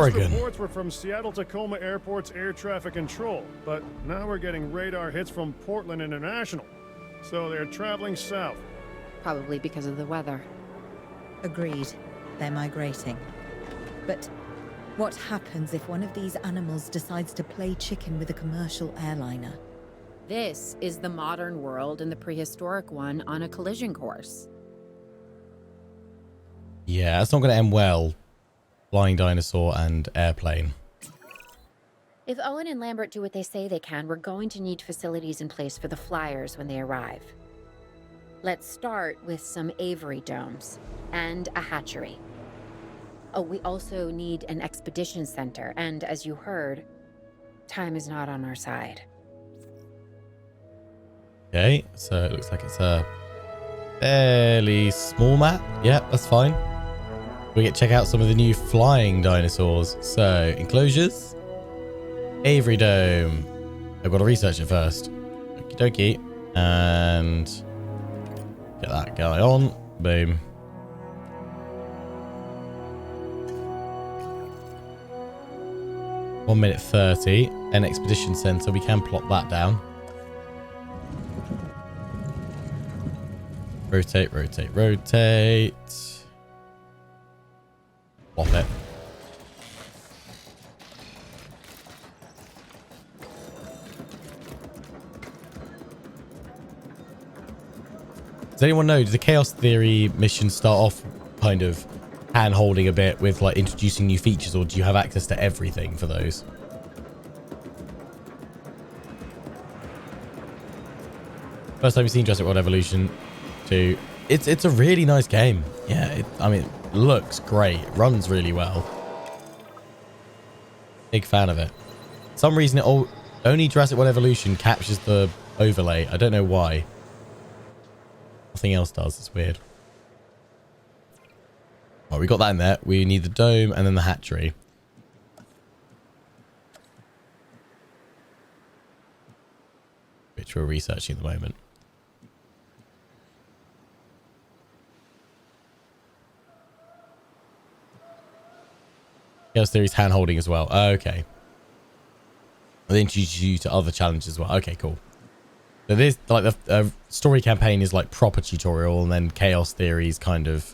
Oregon. Reports were from Seattle-Tacoma Airport's air traffic control, but now we're getting radar hits from Portland International. So they're traveling south. Probably because of the weather. Agreed. They're migrating. But what happens if one of these animals decides to play chicken with a commercial airliner? This is the modern world and the prehistoric one on a collision course. Yeah, that's not going to end well. Flying dinosaur and airplane. If Owen and Lambert do what they say they can, we're going to need facilities in place for the flyers when they arrive. Let's start with some aviary domes and a hatchery. Oh, we also need an expedition center, and as you heard, time is not on our side. Okay, so it looks like it's a fairly small map. Yep, that's fine. We get to check out some of the new flying dinosaurs. So, enclosures. Aviary dome. I've got to research it first. Okie dokie. And get that guy on. Boom. One minute 30. An expedition center. We can plot that down. Rotate, rotate, rotate. Plop it. Does anyone know, did the Chaos Theory mission start off kind of hand-holding a bit with like introducing new features, or do you have access to everything for those? First time you've seen Jurassic World Evolution 2. It's a really nice game. Yeah, I mean, it looks great. It runs really well. Big fan of it. For some reason, only Jurassic World Evolution captures the overlay. I don't know why. Nothing else does. It's weird. Well, we got that in there. We need the dome and then the hatchery. Which we're researching at the moment. Chaos Theory's hand-holding as well. Okay. They introduce you to other challenges as well. Okay, cool. So this, like, the story campaign is like proper tutorial, and then Chaos Theory's kind of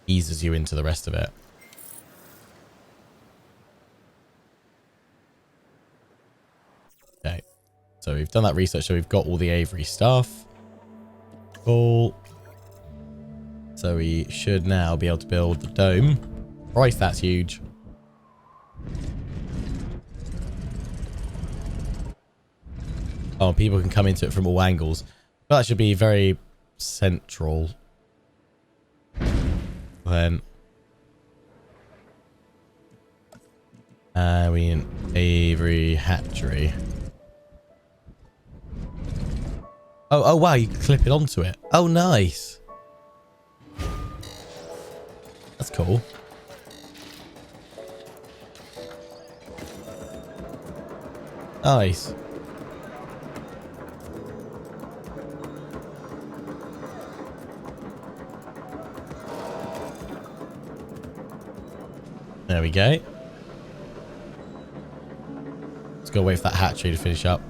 eases you into the rest of it. Okay. So we've done that research, so we've got all the aviary stuff. Cool. So we should now be able to build the dome. Christ, that's huge. Oh, people can come into it from all angles. But that should be very central. Then. We in aviary hatchery. Oh, wow, you can clip it onto it. Oh, nice. That's cool. Nice. There we go. Let's go wait for that hatchery to finish up.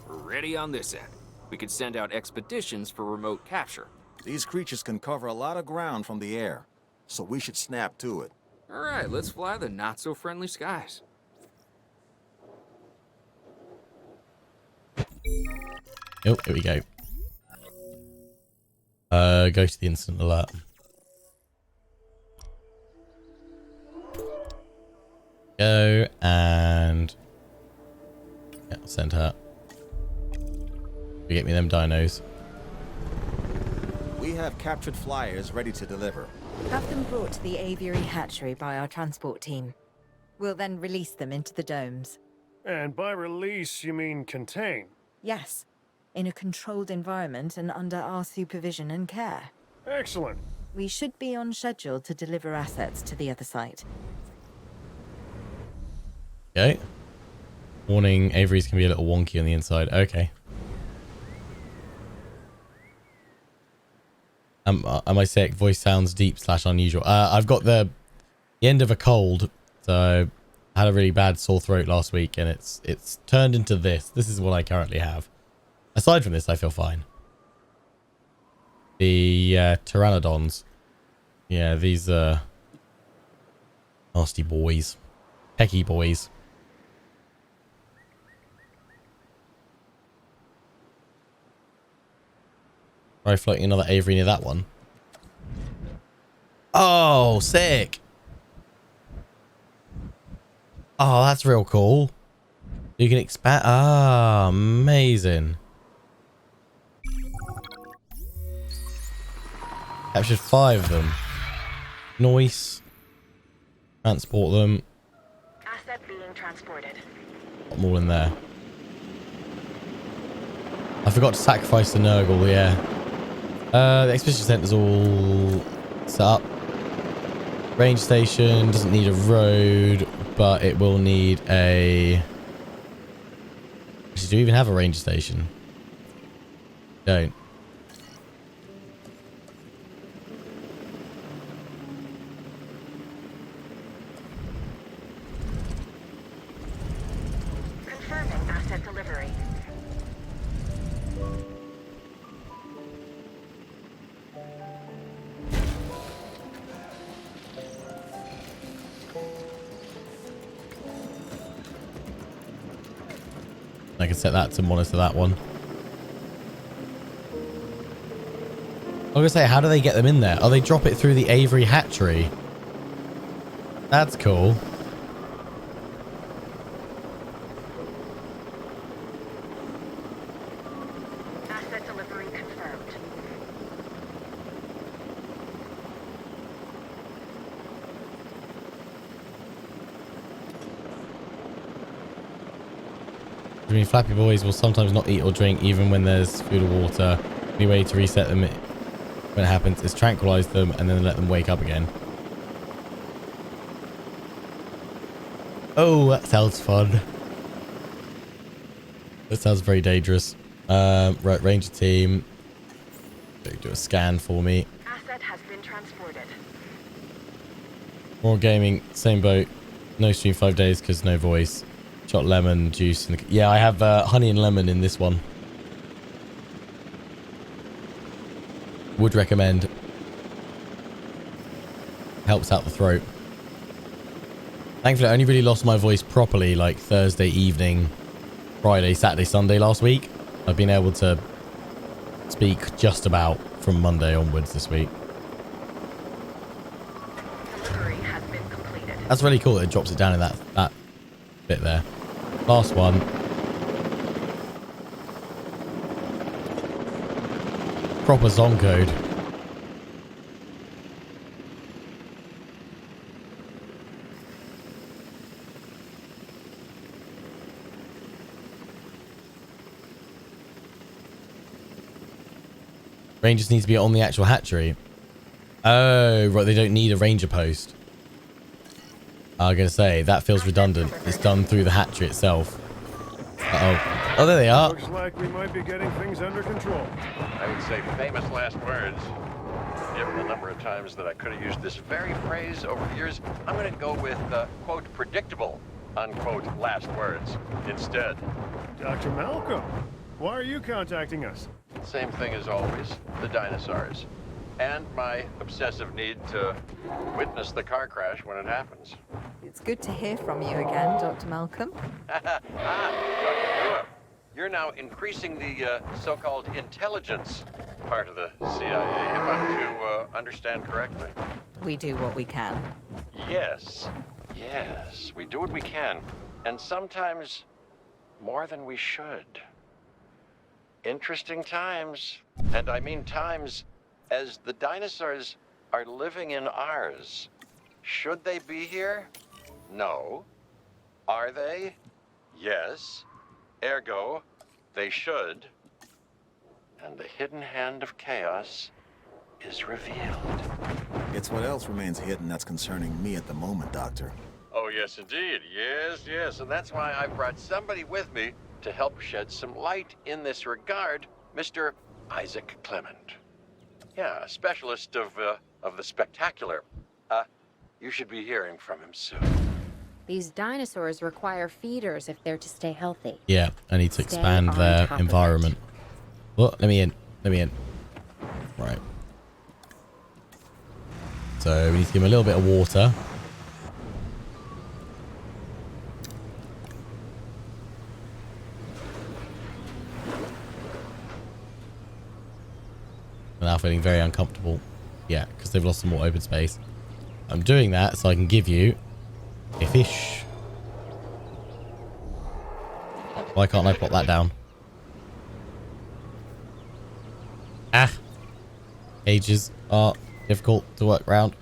Ready on this end. We could send out expeditions for remote capture. These creatures can cover a lot of ground from the air, so we should snap to it. All right, let's fly the not-so-friendly skies. Oh, here we go. Go to the instant alert. Go and yeah, I'll send her. You get me them dinos. We have captured flyers ready to deliver. Have them brought to the aviary hatchery by our transport team. We'll then release them into the domes. And by release, you mean contain? Yes, in a controlled environment and under our supervision and care. Excellent. We should be on schedule to deliver assets to the other site. Okay. Warning, aviaries can be a little wonky on the inside. Okay. Am I sick? Voice sounds deep / unusual. I've got the end of a cold, so I had a really bad sore throat last week, and it's turned into this. This is what I currently have. Aside from this, I feel fine. The pteranodons. Yeah, these nasty boys. Pecky boys. Try floating another aviary near that one. Oh, sick. Oh, that's real cool. You can expand. Ah, amazing. Captured 5 of them. Nice. Transport them. Asset being transported. Got them all in there. I forgot to sacrifice the Nurgle, yeah. The expedition center's all set up. Range station doesn't need a road, but it will need a... Actually, do we even have a range station? Don't. Confirming asset delivery. I can set that to monitor that one. I was gonna say, how do they get them in there? Oh, they drop it through the aviary hatchery. That's cool. Asset delivery confirmed. I mean, flappy boys will sometimes not eat or drink even when there's food or water. The only way to reset them when it happens is tranquilize them and then let them wake up again. Oh, that sounds fun. That sounds very dangerous. Right, ranger team. Do a scan for me. Asset has been transported. More gaming, same boat. No stream 5 days because no voice. Shot lemon juice. Yeah, I have honey and lemon in this one. Would recommend. Helps out the throat. Thankfully, I only really lost my voice properly like Thursday evening, Friday, Saturday, Sunday last week. I've been able to speak just about from Monday onwards this week. Delivery has been completed. That's really cool. It drops it down in that bit there. Last one. Proper zone code. Rangers need to be on the actual hatchery. Oh, right. They don't need a ranger post. I'm going to say, that feels redundant. It's done through the hatchery itself. Uh-oh. Oh, there they are. Looks like we might be getting things under control. I would say famous last words. Given the number of times that I could have used this very phrase over the years, I'm going to go with, quote, predictable, unquote, last words instead. Dr. Malcolm, why are you contacting us? Same thing as always, the dinosaurs. And my obsessive need to witness the car crash when it happens. It's good to hear from you again, Dr. Malcolm. Dr. Brewer, you're now increasing the so-called intelligence part of the CIA, if I'm to understand correctly. We do what we can. Yes, we do what we can, and sometimes more than we should. Interesting times, and I mean times as the dinosaurs are living in ours. Should they be here? No. Are they? Yes. Ergo, they should. And the hidden hand of chaos is revealed. It's what else remains hidden that's concerning me at the moment, Doctor. Oh, yes, indeed. Yes, yes. And that's why I brought somebody with me to help shed some light in this regard, Mr. Isaac Clement. Yeah, a specialist of the spectacular. You should be hearing from him soon. These dinosaurs require feeders if they're to stay healthy. Yeah, I need to Stay expand on their top of environment. Well, let me in. Let me in. Right. So we need to give him a little bit of water. I'm now feeling very uncomfortable. Yeah, because they've lost some more open space. I'm doing that so I can give you a fish. Why can't I plot that down? Ah. Cages are difficult to work around.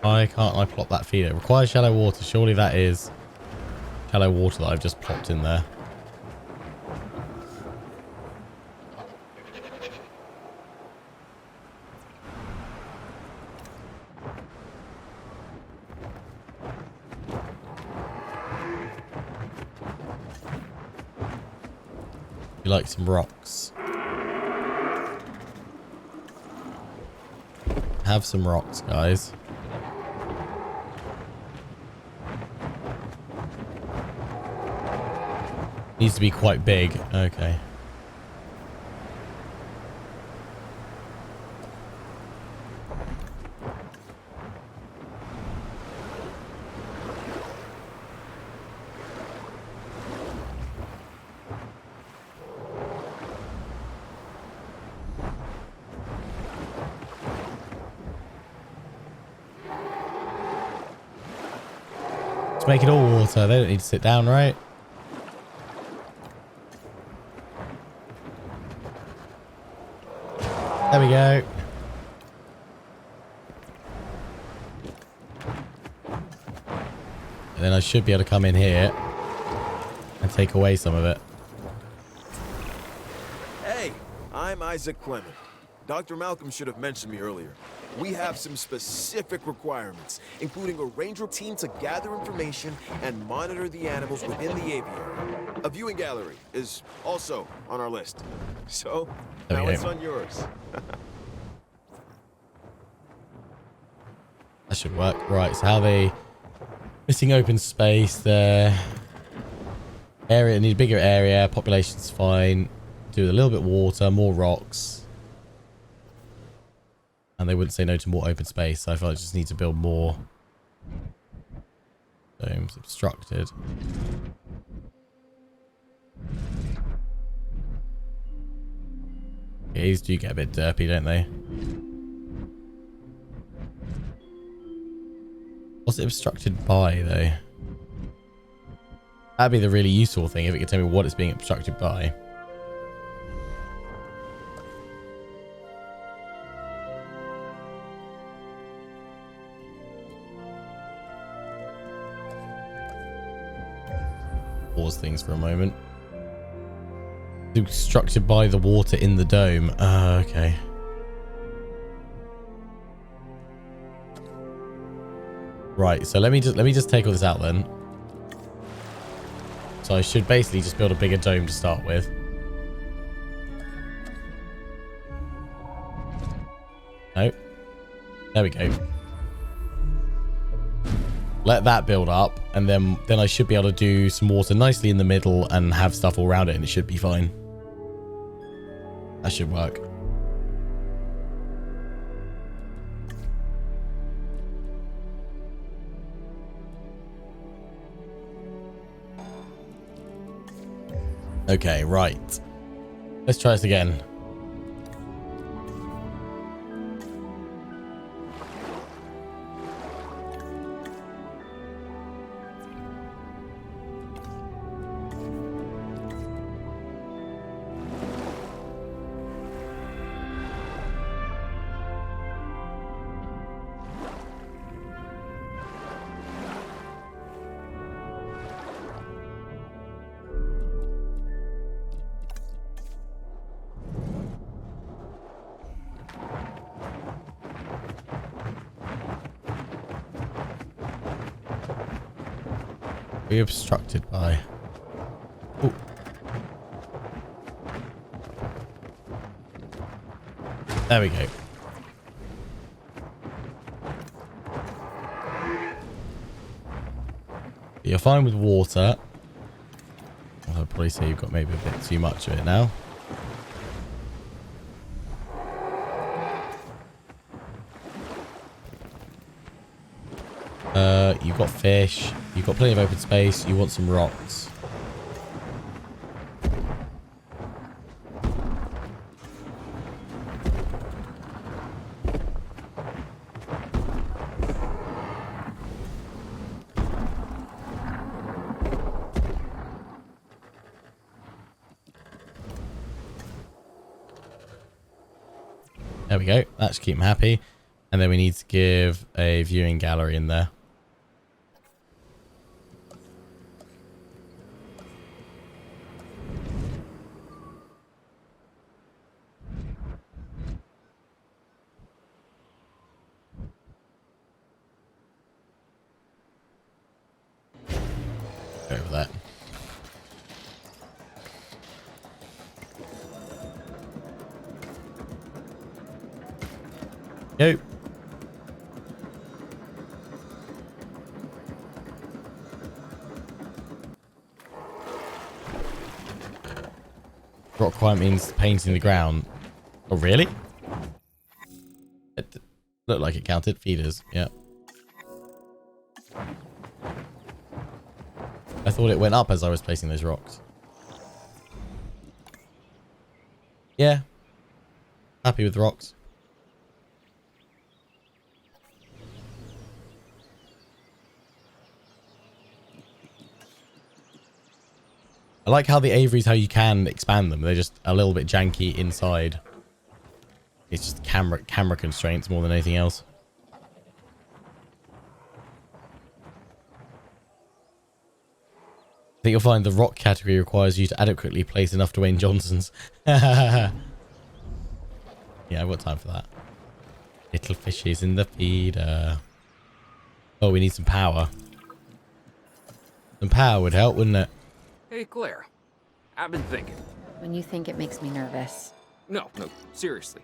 Why can't I plot that feeder? It requires shallow water. Surely that is shallow water that I've just plopped in there. You like some rocks? Have some rocks, guys. Needs to be quite big. Okay. Let's make it all water. They don't need to sit down, right? There we go. And then I should be able to come in here and take away some of it. Hey, I'm Isaac Clement. Dr. Malcolm should have mentioned me earlier. We have some specific requirements, including a ranger team to gather information and monitor the animals within the aviary. A viewing gallery is also on our list. So, now it's on yours. That should work. Right, so how they... Missing open space there. Area, need a bigger area. Population's fine. Do a little bit of water, more rocks. And they wouldn't say no to more open space, so I feel like I just need to build more domes. Obstructed. Yeah, these do get a bit derpy, don't they? What's it obstructed by, though? That'd be the really useful thing if it could tell me what it's being obstructed by. Pause things for a moment. Obstructed by the water in the dome. Okay. Right, so let me just take all this out then. So I should basically just build a bigger dome to start with. No. There we go. Let that build up, and then I should be able to do some water nicely in the middle and have stuff all around it, and it should be fine. That should work. Okay, right. Let's try this again. We're obstructed by... Ooh. There we go. You're fine with water. I'll probably say you've got maybe a bit too much of it now. You've got fish. You've got plenty of open space. You want some rocks. There we go. That should keep them happy. And then we need to give a viewing gallery in there. Go over that. Go. Rock quiet means painting the ground. Oh, really? It looked like it counted. Feeders, yeah. I thought it went up as I was placing those rocks. Yeah. Happy with the rocks. I like how the aviaries, how you can expand them. They're just a little bit janky inside. It's just camera constraints more than anything else. I think you'll find the rock category requires you to adequately place enough Dwayne Johnsons. Yeah, I've got time for that. Little fishes in the feeder. Oh, we need some power. Some power would help, wouldn't it? Hey, Claire. I've been thinking. When you think it makes me nervous. No, seriously.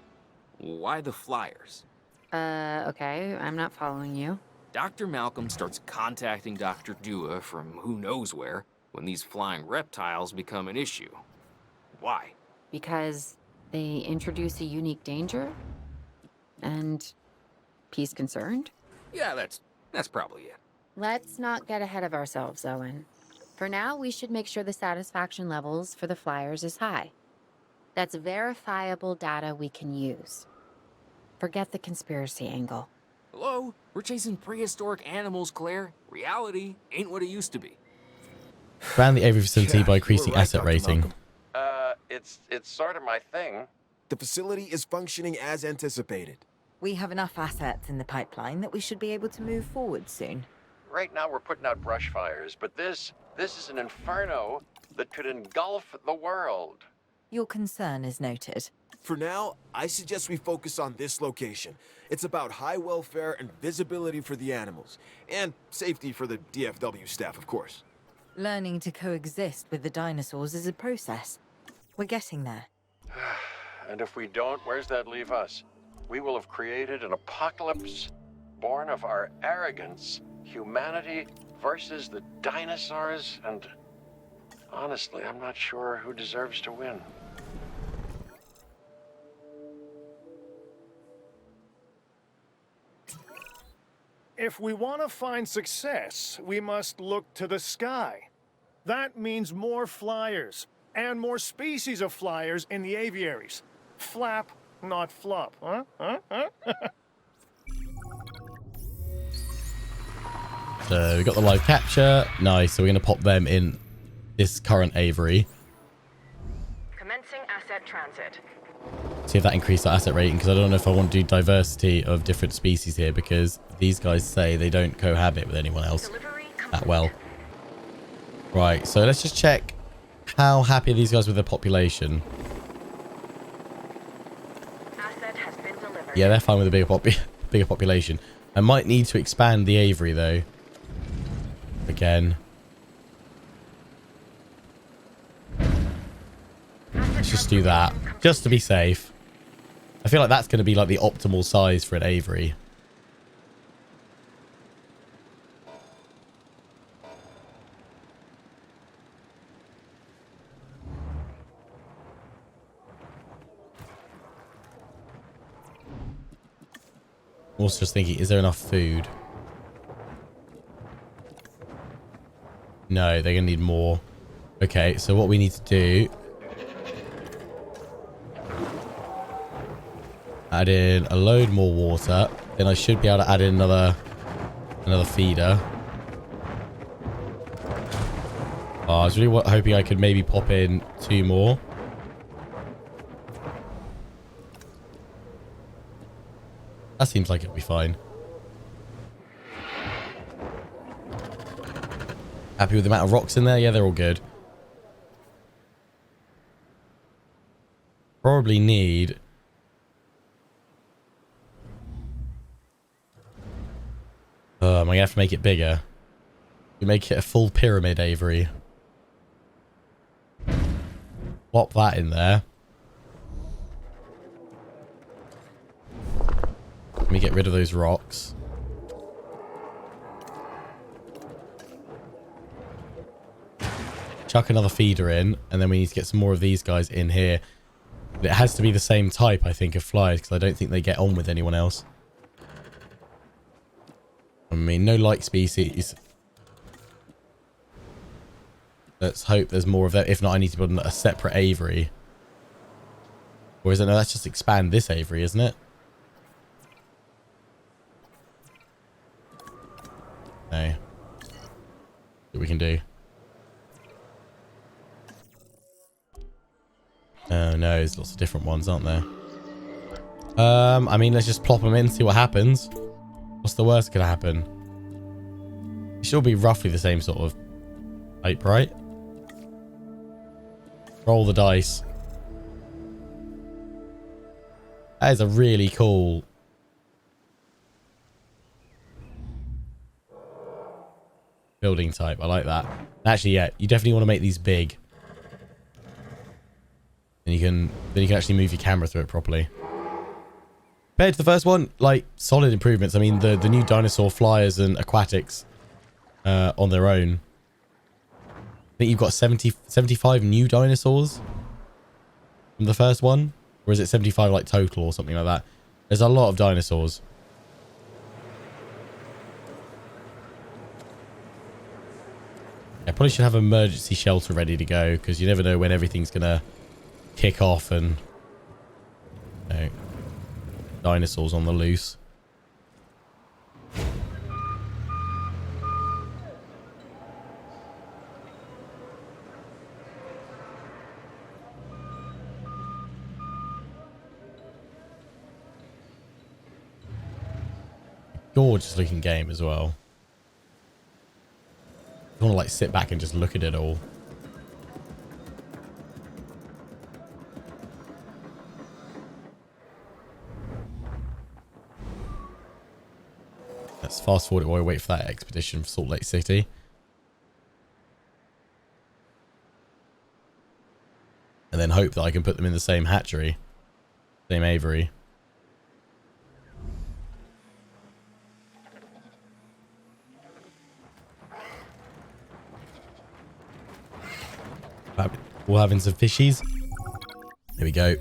Why the flyers? Okay, I'm not following you. Dr. Malcolm starts contacting Dr. Dua from who knows where when these flying reptiles become an issue. Why? Because they introduce a unique danger? And he's concerned? Yeah, that's probably it. Let's not get ahead of ourselves, Owen. For now, we should make sure the satisfaction levels for the flyers is high. That's verifiable data we can use. Forget the conspiracy angle. Hello? We're chasing prehistoric animals, Claire. Reality ain't what it used to be. Expand the aviary facility by increasing right, asset Dr. rating. Malcolm. It's sort of my thing. The facility is functioning as anticipated. We have enough assets in the pipeline that we should be able to move forward soon. Right now we're putting out brush fires, but this is an inferno that could engulf the world. Your concern is noted. For now, I suggest we focus on this location. It's about high welfare and visibility for the animals, and safety for the DFW staff, of course. Learning to coexist with the dinosaurs is a process. We're getting there. And if we don't, where's that leave us? We will have created an apocalypse born of our arrogance, humanity versus the dinosaurs, and honestly, I'm not sure who deserves to win. If we want to find success, we must look to the sky. That means more flyers, and more species of flyers in the aviaries. Flap, not flop, huh? So we got the live capture. Nice. So we're going to pop them in this current aviary. Commencing asset transit. See if that increased our asset rating, because I don't know if I want to do diversity of different species here, because these guys say they don't cohabit with anyone else that well. Right, so let's just check how happy are these guys with their population. Asset has been delivered. Yeah, they're fine with a bigger population. I might need to expand the aviary though. Again. just do that. Just to be safe. I feel like that's going to be like the optimal size for an aviary. Also just thinking, is there enough food? No, they're going to need more. Okay, so what we need to do... add in a load more water. Then I should be able to add in another feeder. Oh, I was really hoping I could maybe pop in 2 more. That seems like it'll be fine. Happy with the amount of rocks in there? Yeah, they're all good. Probably need... am I going to have to make it bigger? You make it a full pyramid aviary. Plop that in there. Let me get rid of those rocks. Chuck another feeder in, and then we need to get some more of these guys in here. But it has to be the same type, I think, of flies, because I don't think they get on with anyone else. I mean, no like species. Let's hope there's more of that. If not, I need to build a separate aviary. Or is it? No, let's just expand this aviary, isn't it? No. See what we can do. Oh no, there's lots of different ones, aren't there? I mean, let's just plop them in, see what happens. What's the worst that could happen? It should be roughly the same sort of type, right? Roll the dice. That is a really cool... building type. I like that. Actually, yeah, you definitely want to make these big. And then you can actually move your camera through it properly. Compared to the first one, like, solid improvements. I mean, the new dinosaur flyers and aquatics on their own. I think you've got 75 new dinosaurs from the first one. Or is it 75 like total or something like that? There's a lot of dinosaurs. I probably should have an emergency shelter ready to go, because you never know when everything's going to kick off and... you know, dinosaurs on the loose. Gorgeous looking game as well. I want to like sit back and just look at it all. Let's fast forward it while we wait for that expedition for Salt Lake City. And then hope that I can put them in the same hatchery. Same aviary. We're having some fishies. There we go.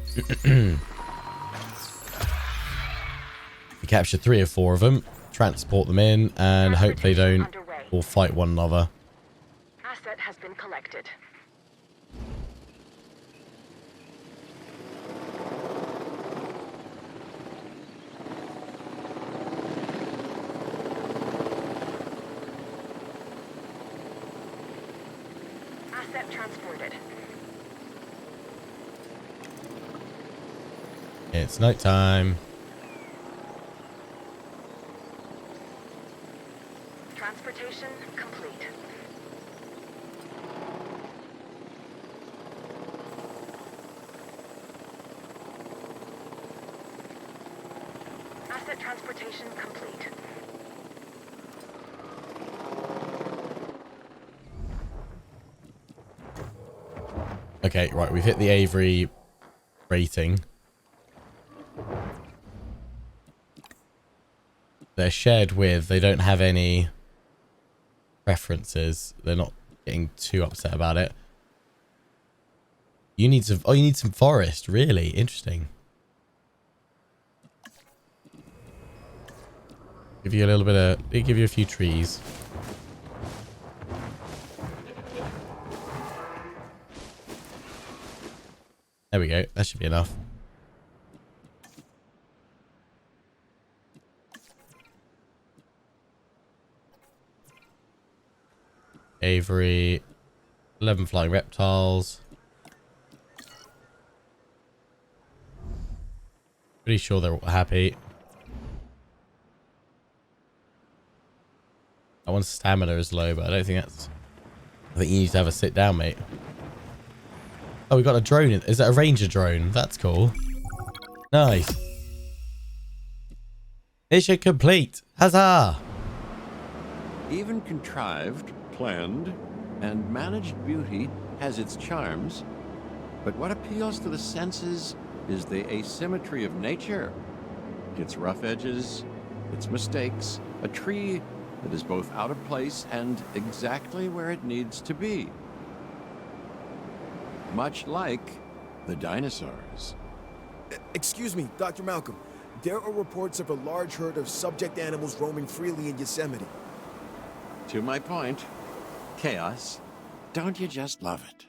We captured 3 or 4 of them. Transport them in and hope they don't all fight one another. Asset has been collected. Asset transported. It's night time. Transportation complete. Asset transportation complete. Okay, right, we've hit the aviary rating. They're shared with, they don't have any preferences. They're not getting too upset about it. You need some, oh, you need some forest. Really? Interesting. Give you a little bit of, they give you a few trees. There we go. That should be enough. Aviary. 11 flying reptiles. Pretty sure they're all happy. That one's stamina is low, but I don't think that's... I think you need to have a sit down, mate. Oh, we got a drone. Is that a ranger drone? That's cool. Nice. Mission complete. Huzzah! Even contrived, planned, and managed beauty has its charms, but what appeals to the senses is the asymmetry of nature. Its rough edges, its mistakes, a tree that is both out of place and exactly where it needs to be. Much like the dinosaurs. Excuse me, Dr. Malcolm. There are reports of a large herd of subject animals roaming freely in Yosemite. To my point, chaos, don't you just love it?